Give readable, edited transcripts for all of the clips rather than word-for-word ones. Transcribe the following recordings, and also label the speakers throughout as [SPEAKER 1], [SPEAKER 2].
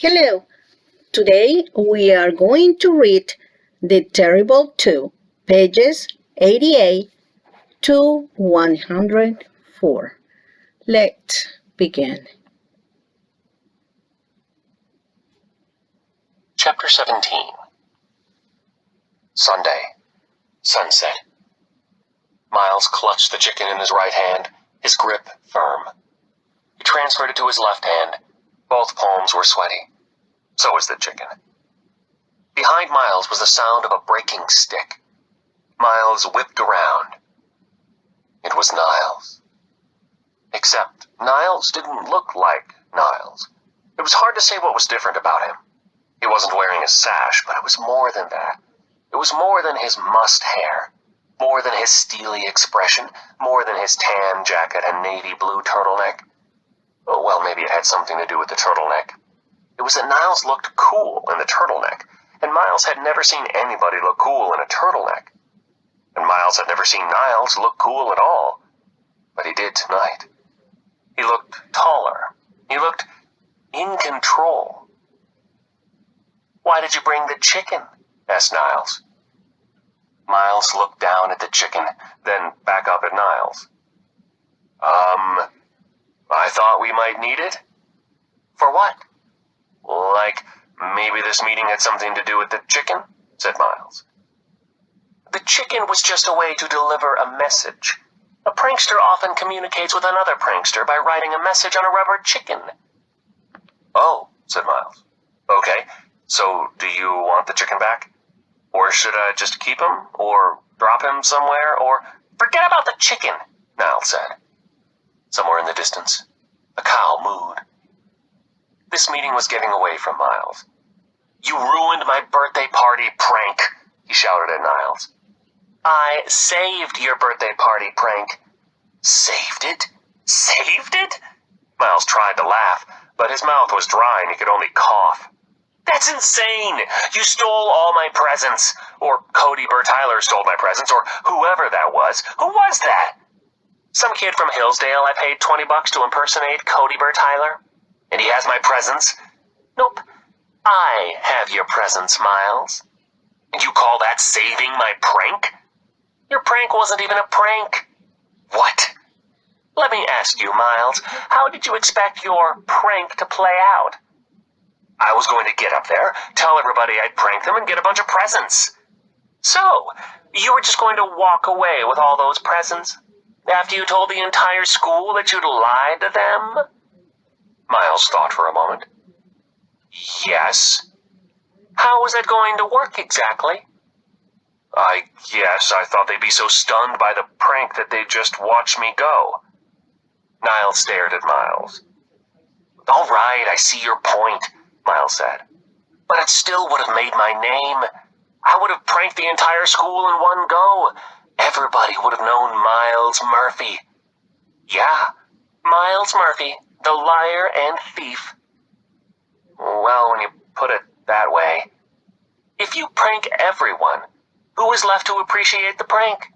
[SPEAKER 1] Hello. Today we are going to read The Terrible Two, pages 88 to 104. Let's begin.
[SPEAKER 2] Chapter 17. Sunday. Sunset. Miles clutched the chicken in his right hand, his grip firm. He transferred it to his left hand. Both palms were sweaty. So was the chicken. Behind Miles was the sound of a breaking stick. Miles whipped around. It was Niles. Except Niles didn't look like Niles. It was hard to say what was different about him. He wasn't wearing a sash, but it was more than that. It was more than his mussed hair, more than his steely expression, more than his tan jacket and navy blue turtleneck. Oh, well, maybe it had something to do with the turtleneck. It was that Niles looked cool in the turtleneck, and Miles had never seen anybody look cool in a turtleneck. And Miles had never seen Niles look cool at all. But he did tonight. He looked taller. He looked in control. "Why did you bring the chicken?" asked Niles. Miles looked down at the chicken, then back up at Niles. I thought we might need it." "For what?" "Like, maybe this meeting had something to do with the chicken," said Miles. "The chicken was just a way to deliver a message. A prankster often communicates with another prankster by writing a message on a rubber chicken." "Oh," said Miles. "Okay, so do you want the chicken back? Or should I just keep him? Or drop him somewhere? Or—" "Forget about the chicken," Niles said. Somewhere in the distance, a cow mooed. This meeting was getting away from Miles. "You ruined my birthday party prank," he shouted at Niles. "I saved your birthday party prank." "Saved it? Saved it?" Miles tried to laugh, but his mouth was dry and he could only cough. "That's insane! You stole all my presents. Or Cody Bertyler stole my presents, or whoever that was. Who was that?" "Some kid from Hillsdale I paid $20 to impersonate Cody Bertyler. And he has my presents." "Nope. I have your presents, Miles." "And you call that saving my prank?" "Your prank wasn't even a prank." "What?" "Let me ask you, Miles, how did you expect your prank to play out?" "I was going to get up there, tell everybody I'd pranked them, and get a bunch of presents." "So, you were just going to walk away with all those presents? After you told the entire school that you'd lied to them?" Miles thought for a moment. "Yes." "How was that going to work exactly?" "I guess I thought they'd be so stunned by the prank that they'd just watch me go." Niles stared at Miles. "All right, I see your point," Miles said. "But it still would have made my name. I would have pranked the entire school in one go. Everybody would have known Miles Murphy." "Yeah, Miles Murphy, the liar and thief." "Well, when you put it that way." "If you prank everyone, who is left to appreciate the prank?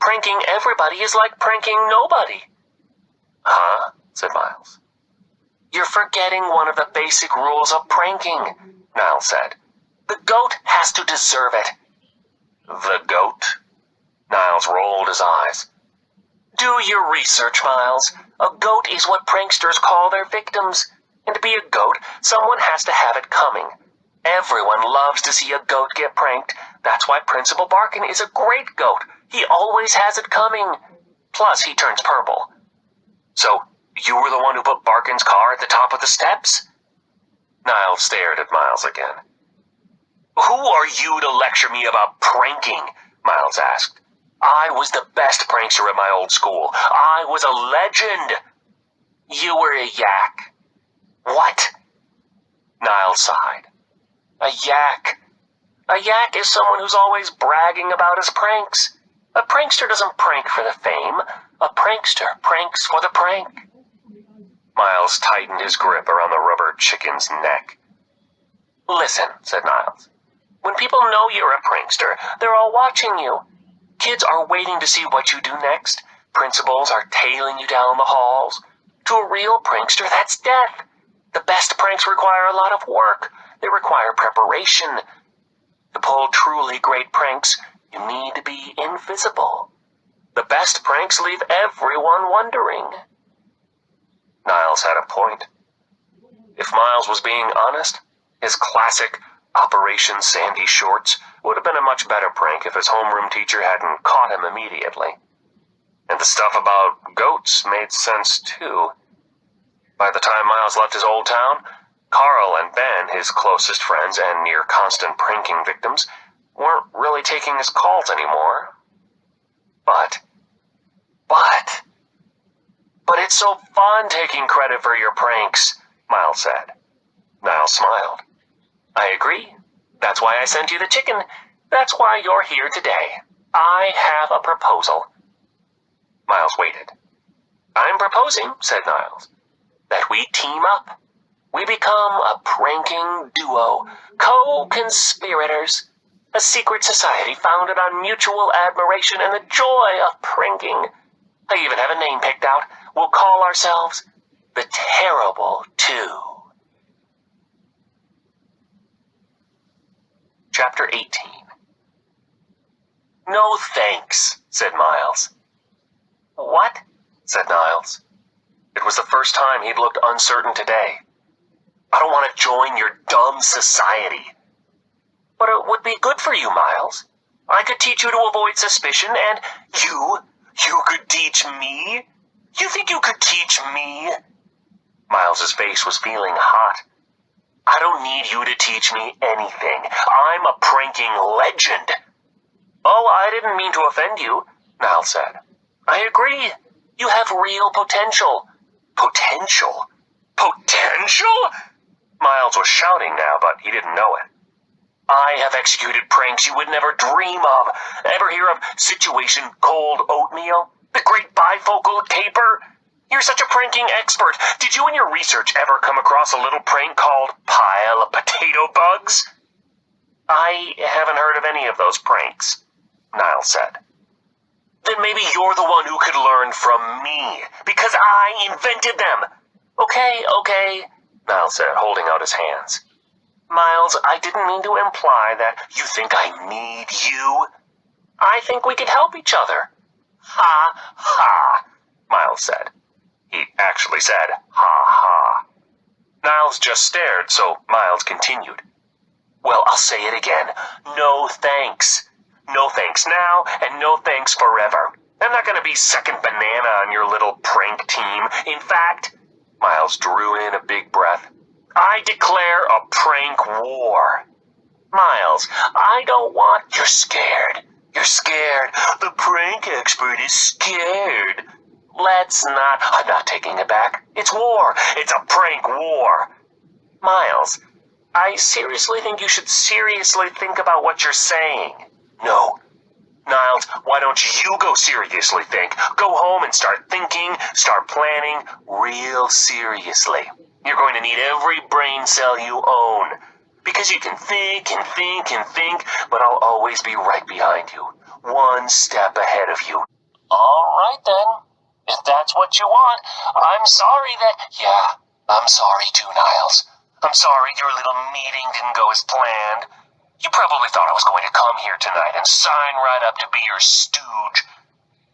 [SPEAKER 2] Pranking everybody is like pranking nobody." "Huh?" said Miles. "You're forgetting one of the basic rules of pranking," Niles said. "The goat has to deserve it." "The goat?" Niles rolled his eyes. "Do your research, Miles. A goat is what pranksters call their victims. And to be a goat, someone has to have it coming. Everyone loves to see a goat get pranked. That's why Principal Barkin is a great goat. He always has it coming. Plus, he turns purple." "So, you were the one who put Barkin's car at the top of the steps?" Niles stared at Miles again. "Who are you to lecture me about pranking?" Miles asked. "I was the best prankster at my old school. I was a legend." "You were a yak." "What?" Niles sighed. "A yak. A yak is someone who's always bragging about his pranks. A prankster doesn't prank for the fame. A prankster pranks for the prank." Miles tightened his grip around the rubber chicken's neck. "Listen," said Niles. "When people know you're a prankster, they're all watching you. Kids are waiting to see what you do next. Principals are tailing you down the halls. To a real prankster, that's death. The best pranks require a lot of work. They require preparation. To pull truly great pranks, you need to be invisible. The best pranks leave everyone wondering. Niles had a point. If Miles was being honest, his classic Operation Sandy Shorts would have been a much better prank if his homeroom teacher hadn't caught him immediately. And the stuff about goats made sense too. By the time Miles left his old town, Carl and Ben, his closest friends and near constant pranking victims, weren't really taking his calls anymore. But it's so fun taking credit for your pranks, Miles said. Niles smiled. I agree. That's why I sent you the chicken. That's why you're here today. I have a proposal. Miles waited. I'm proposing, said Niles, that we team up. We become a pranking duo, co-conspirators, a secret society founded on mutual admiration and the joy of pranking. I even have a name picked out. We'll call ourselves the Terrible Two. Chapter 18. No thanks, said Miles. What? Said Niles. It was the first time he'd looked uncertain today. I don't want to join your dumb society. But it would be good for you, Miles. I could teach you to avoid suspicion, and you could teach me? You think you could teach me? Miles's face was feeling hot. I don't need you to teach me anything. I'm a pranking legend. Oh, I didn't mean to offend you, Niles said. I agree. You have real potential. Potential? Potential? Miles was shouting now, but he didn't know it. I have executed pranks you would never dream of. Ever hear of Situation Cold Oatmeal? The great bifocal caper? You're such a pranking expert. Did you in your research ever come across a little prank called Pile of Potato Bugs? I haven't heard of any of those pranks, Niles said. Then maybe you're the one who could learn from me, because I invented them. Okay, Niles said, holding out his hands. Miles, I didn't mean to imply that you think I need you. I think we could help each other. Ha, ha, Miles said. He actually said, ha, ha. Niles just stared, so Miles continued. Well, I'll say it again. No thanks. No thanks now, and no thanks forever. I'm not going to be second banana on your little prank team. In fact, Miles drew in a big breath. I declare a prank war. Miles, I don't want... You're scared. You're scared. The prank expert is scared. Let's not... I'm not taking it back. It's war. It's a prank war. Miles, I seriously think you should seriously think about what you're saying. No. Niles, why don't you go seriously think? Go home and start thinking, start planning real seriously. You're going to need every brain cell you own. Because you can think and think and think, but I'll always be right behind you. One step ahead of you. All right then. If that's what you want, I'm sorry that... Yeah, I'm sorry too, Niles. I'm sorry your little meeting didn't go as planned. You probably thought I was going to come here tonight and sign right up to be your stooge.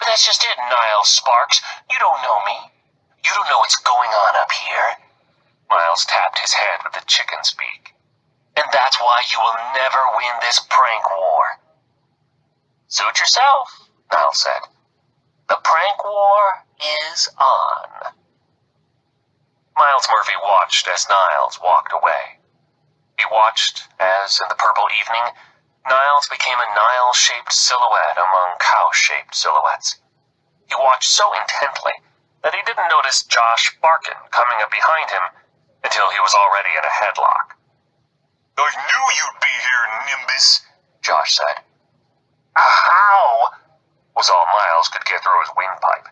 [SPEAKER 2] But that's just it, Niles Sparks. You don't know me. You don't know what's going on up here. Miles tapped his head with the chicken's beak. And that's why you will never win this prank war. Suit yourself, Niles said. The prank war is on. Miles Murphy watched as Niles walked away. He watched as, in the purple evening, Niles became a Nile-shaped silhouette among cow-shaped silhouettes. He watched so intently that he didn't notice Josh Barkin coming up behind him until he was already in a headlock. I knew you'd be here, Nimbus, Josh said. How? Was all Miles could get through his windpipe.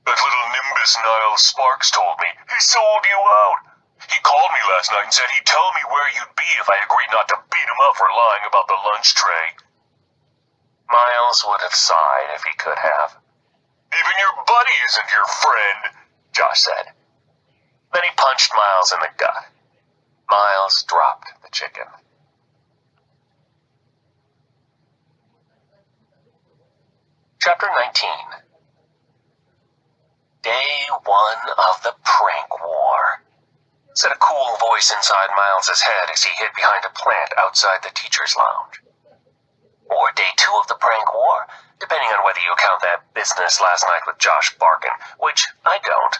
[SPEAKER 2] That little Nimbus Niles Sparks told me. He sold you out. He called me last night and said he'd tell me where you'd be if I agreed not to beat him up for lying about the lunch tray. Miles would have sighed if he could have. Even your buddy isn't your friend, Josh said. Then he punched Miles in the gut. Miles dropped the chicken. Chapter 19. Day 1 of the prank war, said a cool voice inside Miles's head as he hid behind a plant outside the teacher's lounge. Or day 2 of the prank war, depending on whether you count that business last night with Josh Barkin, which I don't.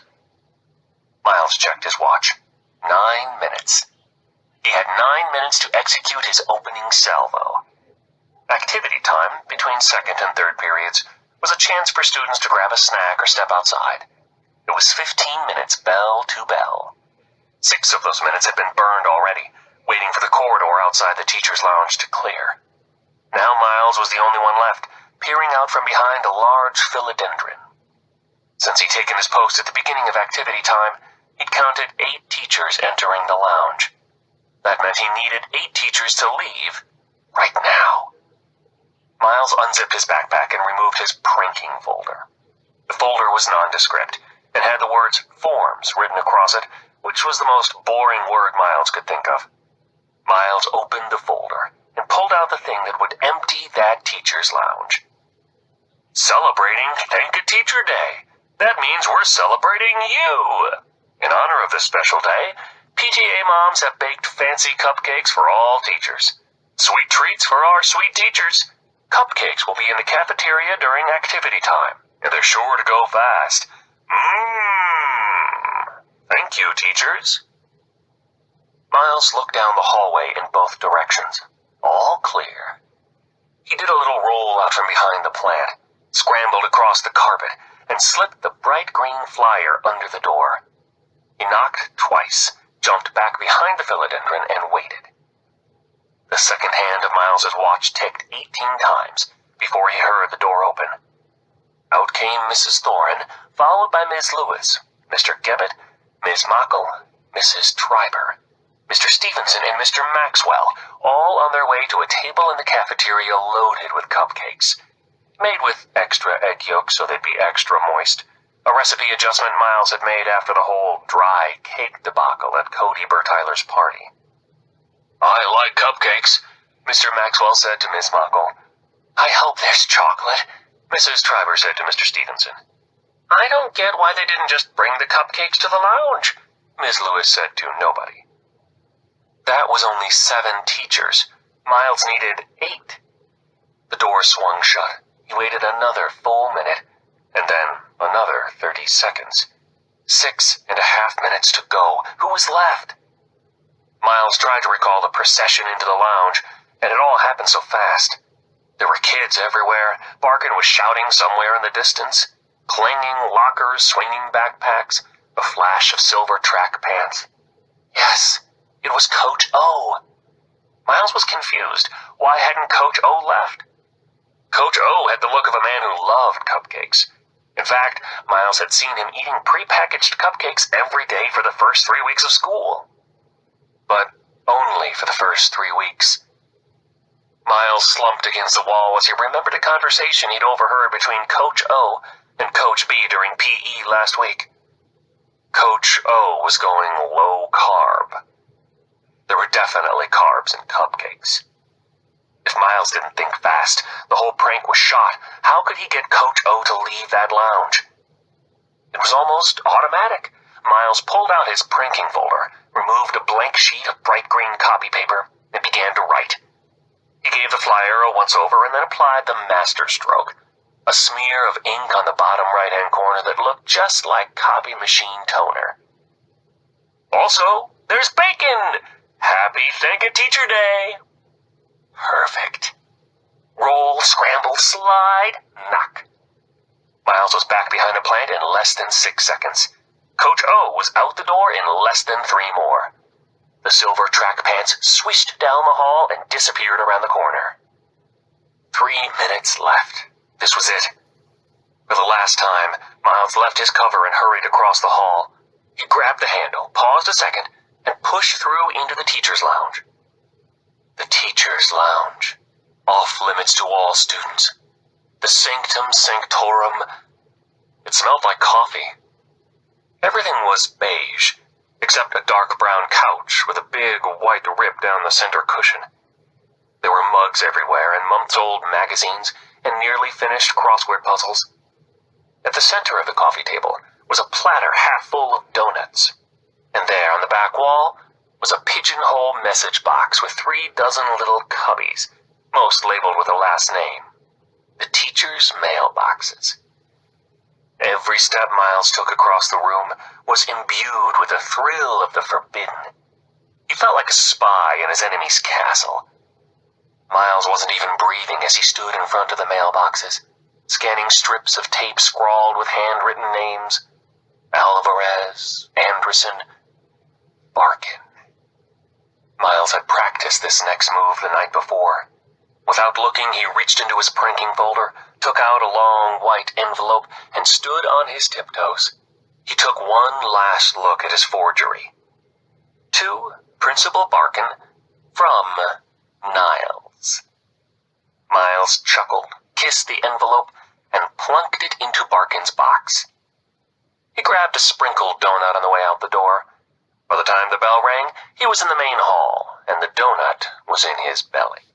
[SPEAKER 2] Miles checked his watch. 9 minutes. He had 9 minutes to execute his opening salvo. Activity time, between second and third periods, was a chance for students to grab a snack or step outside. It was 15 minutes bell to bell. 6 of those minutes had been burned already, waiting for the corridor outside the teacher's lounge to clear. Now Miles was the only one left, peering out from behind a large philodendron. Since he'd taken his post at the beginning of activity time, he'd counted 8 teachers entering the lounge. That meant he needed 8 teachers to leave right now. Miles unzipped his backpack and removed his pranking folder. The folder was nondescript and had the words forms written across it, which was the most boring word Miles could think of. Miles opened the folder and pulled out the thing that would empty that teacher's lounge. Celebrating Thank a Teacher Day. That means we're celebrating you. In honor of this special day, PTA moms have baked fancy cupcakes for all teachers. Sweet treats for our sweet teachers. Cupcakes will be in the cafeteria during activity time, and they're sure to go fast. Thank you, teachers. Miles looked down the hallway in both directions. All clear. He did a little roll out from behind the plant, scrambled across the carpet, and slipped the bright green flyer under the door. He knocked twice, jumped back behind the philodendron, and waited. The second hand of Miles's watch ticked 18 times before he heard the door open. Out came Mrs. Thorin, followed by Ms. Lewis, Mr. Gebbett, Ms. Mockel, Mrs. Treiber, Mr. Stevenson, and Mr. Maxwell, all on their way to a table in the cafeteria loaded with cupcakes, made with extra egg yolks so they'd be extra moist, a recipe adjustment Miles had made after the whole dry cake debacle at Cody Bertyler's party. I like cupcakes, Mr. Maxwell said to Miss Mockel. I hope there's chocolate, Mrs. Treiber said to Mr. Stevenson. I don't get why they didn't just bring the cupcakes to the lounge, Ms. Lewis said to nobody. That was only 7 teachers. Miles needed 8. The door swung shut. He waited another full minute, and then another 30 seconds. 6.5 minutes to go. Who was left? Miles tried to recall the procession into the lounge, and it all happened so fast. There were kids everywhere. Barkin was shouting somewhere in the distance. Clanging lockers, swinging backpacks, a flash of silver track pants. Yes, it was Coach O. Miles was confused. Why hadn't Coach O left? Coach O had the look of a man who loved cupcakes. In fact, Miles had seen him eating prepackaged cupcakes every day for the first 3 weeks of school. But only for the first 3 weeks. Miles slumped against the wall as he remembered a conversation he'd overheard between Coach O and Coach B during PE last week. Coach O was going low carb. There were definitely carbs in cupcakes. If Miles didn't think fast, the whole prank was shot. How could he get Coach O to leave that lounge? It was almost automatic. Miles pulled out his pranking folder, removed a blank sheet of bright green copy paper, and began to write. He gave the flyer a once-over and then applied the master stroke, a smear of ink on the bottom right-hand corner that looked just like copy machine toner. Also, there's bacon! Happy Thank a Teacher Day! Perfect. Roll, scramble, slide, knock. Miles was back behind a plant in less than 6 seconds. Coach O was out the door in less than 3 more. The silver track pants swished down the hall and disappeared around the corner. 3 minutes left. This was it. For the last time, Miles left his cover and hurried across the hall. He grabbed the handle, paused a second, and pushed through into the teacher's lounge. The teacher's lounge. Off limits to all students. The sanctum sanctorum. It smelled like coffee. Everything was beige. except a dark brown couch with a big white rip down the center cushion. There were mugs everywhere and months-old magazines and nearly finished crossword puzzles. At the center of the coffee table was a platter half full of donuts, and there on the back wall was a pigeonhole message box with 3 dozen little cubbies, most labeled with a last name. The teachers' mailboxes. Every step Miles took across the room was imbued with the thrill of the forbidden. He felt like a spy in his enemy's castle. Miles wasn't even breathing as he stood in front of the mailboxes, scanning strips of tape scrawled with handwritten names. Alvarez, Anderson, Barkin. Miles had practiced this next move the night before. Without looking, he reached into his pranking folder, took out a long white envelope, and stood on his tiptoes. He took one last look at his forgery. To Principal Barkin, from Niles. Miles chuckled, kissed the envelope, and plunked it into Barkin's box. He grabbed a sprinkled donut on the way out the door. By the time the bell rang, he was in the main hall, and the donut was in his belly.